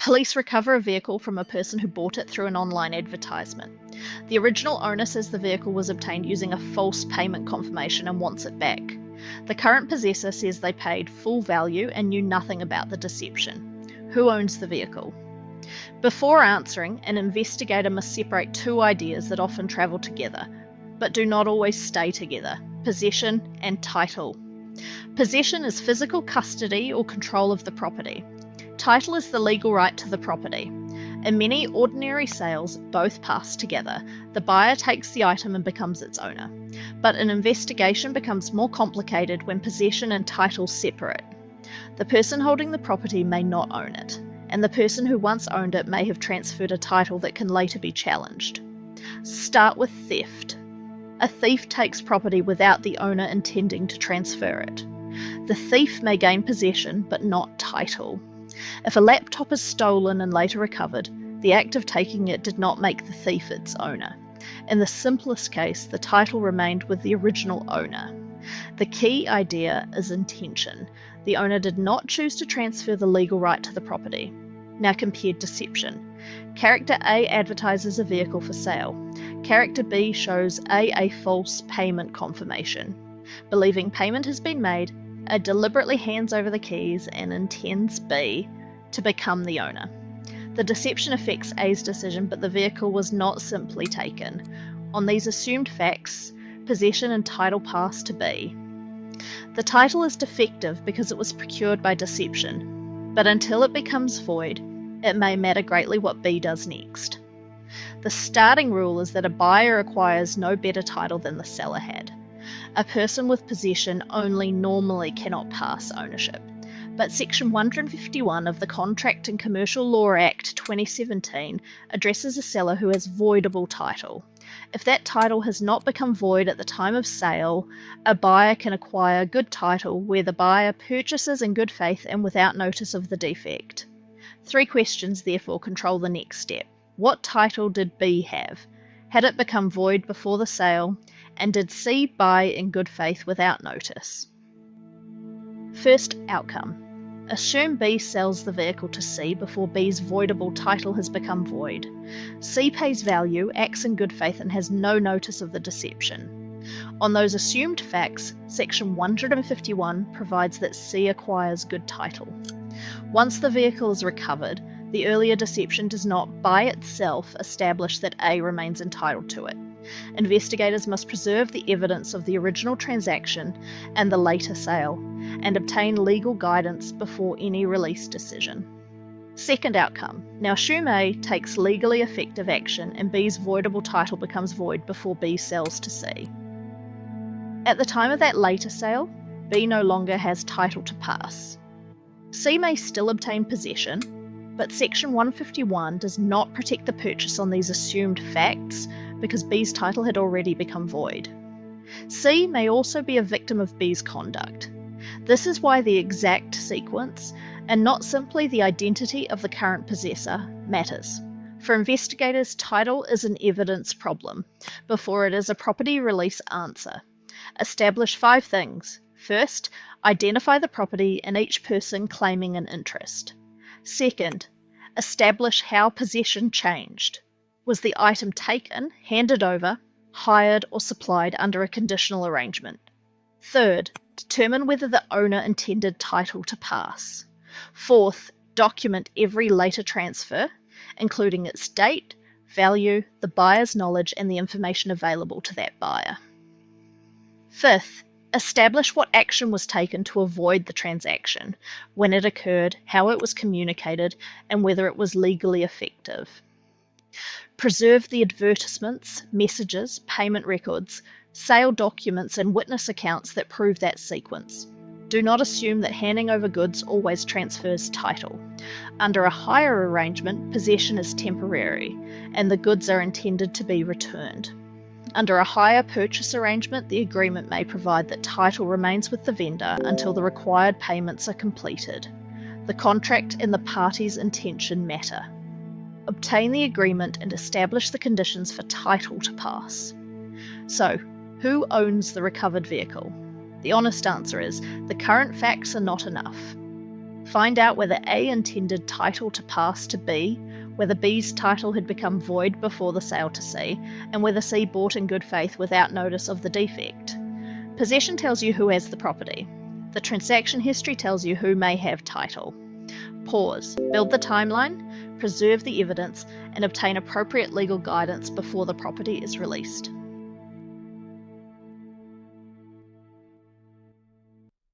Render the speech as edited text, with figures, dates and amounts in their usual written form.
Police recover a vehicle from a person who bought it through an online advertisement. The original owner says the vehicle was obtained using a false payment confirmation and wants it back. The current possessor says they paid full value and knew nothing about the deception. Who owns the vehicle? Before answering, an investigator must separate two ideas that often travel together, but do not always stay together: possession and title. Possession is physical custody or control of the property. Title is the legal right to the property. In many ordinary sales, both pass together. The buyer takes the item and becomes its owner. But an investigation becomes more complicated when possession and title separate. The person holding the property may not own it, and the person who once owned it may have transferred a title that can later be challenged. Start with theft. A thief takes property without the owner intending to transfer it. The thief may gain possession, but not title. If a laptop is stolen and later recovered, the act of taking it did not make the thief its owner. In the simplest case, the title remained with the original owner. The key idea is intention. The owner did not choose to transfer the legal right to the property. Now compare deception. Character A advertises a vehicle for sale. Character B shows A false payment confirmation. Believing payment has been made, A deliberately hands over the keys and intends B to become the owner. The deception affects A's decision, but the vehicle was not simply taken. On these assumed facts, possession and title pass to B. The title is defective because it was procured by deception, but until it becomes void, it may matter greatly what B does next. The starting rule is that a buyer acquires no better title than the seller had. A person with possession only normally cannot pass ownership, but Section 151 of the Contract and Commercial Law Act 2017 addresses a seller who has voidable title. If that title has not become void at the time of sale, a buyer can acquire good title where the buyer purchases in good faith and without notice of the defect. 3 questions therefore control the next step. What title did B have? Had it become void before the sale? And did C buy in good faith without notice? First outcome. Assume B sells the vehicle to C before B's voidable title has become void. C pays value, acts in good faith, and has no notice of the deception. On those assumed facts, Section 151 provides that C acquires good title. Once the vehicle is recovered, the earlier deception does not by itself establish that A remains entitled to it. Investigators must preserve the evidence of the original transaction and the later sale, and obtain legal guidance before any release decision. Second outcome. Now assume A takes legally effective action and B's voidable title becomes void before B sells to C. At the time of that later sale, B no longer has title to pass. C may still obtain possession, but Section 151 does not protect the purchase on these assumed facts because B's title had already become void. C may also be a victim of B's conduct. This is why the exact sequence, and not simply the identity of the current possessor, matters. For investigators, title is an evidence problem before it is a property release answer. Establish 5 things. First, identify the property and each person claiming an interest. Second, establish how possession changed. Was the item taken, handed over, hired, or supplied under a conditional arrangement? Third, determine whether the owner intended title to pass. Fourth, document every later transfer, including its date, value, the buyer's knowledge, and the information available to that buyer. Fifth, establish what action was taken to avoid the transaction, when it occurred, how it was communicated, and whether it was legally effective. Preserve the advertisements, messages, payment records, sale documents, and witness accounts that prove that sequence. Do not assume that handing over goods always transfers title. Under a hire arrangement, possession is temporary, and the goods are intended to be returned. Under a hire purchase arrangement, the agreement may provide that title remains with the vendor until the required payments are completed. The contract and the parties' intention matter. Obtain the agreement and establish the conditions for title to pass. So, who owns the recovered vehicle? The honest answer is, the current facts are not enough. Find out whether A intended title to pass to B, whether B's title had become void before the sale to C, and whether C bought in good faith without notice of the defect. Possession tells you who has the property. The transaction history tells you who may have title. Pause, build the timeline, preserve the evidence, and obtain appropriate legal guidance before the property is released.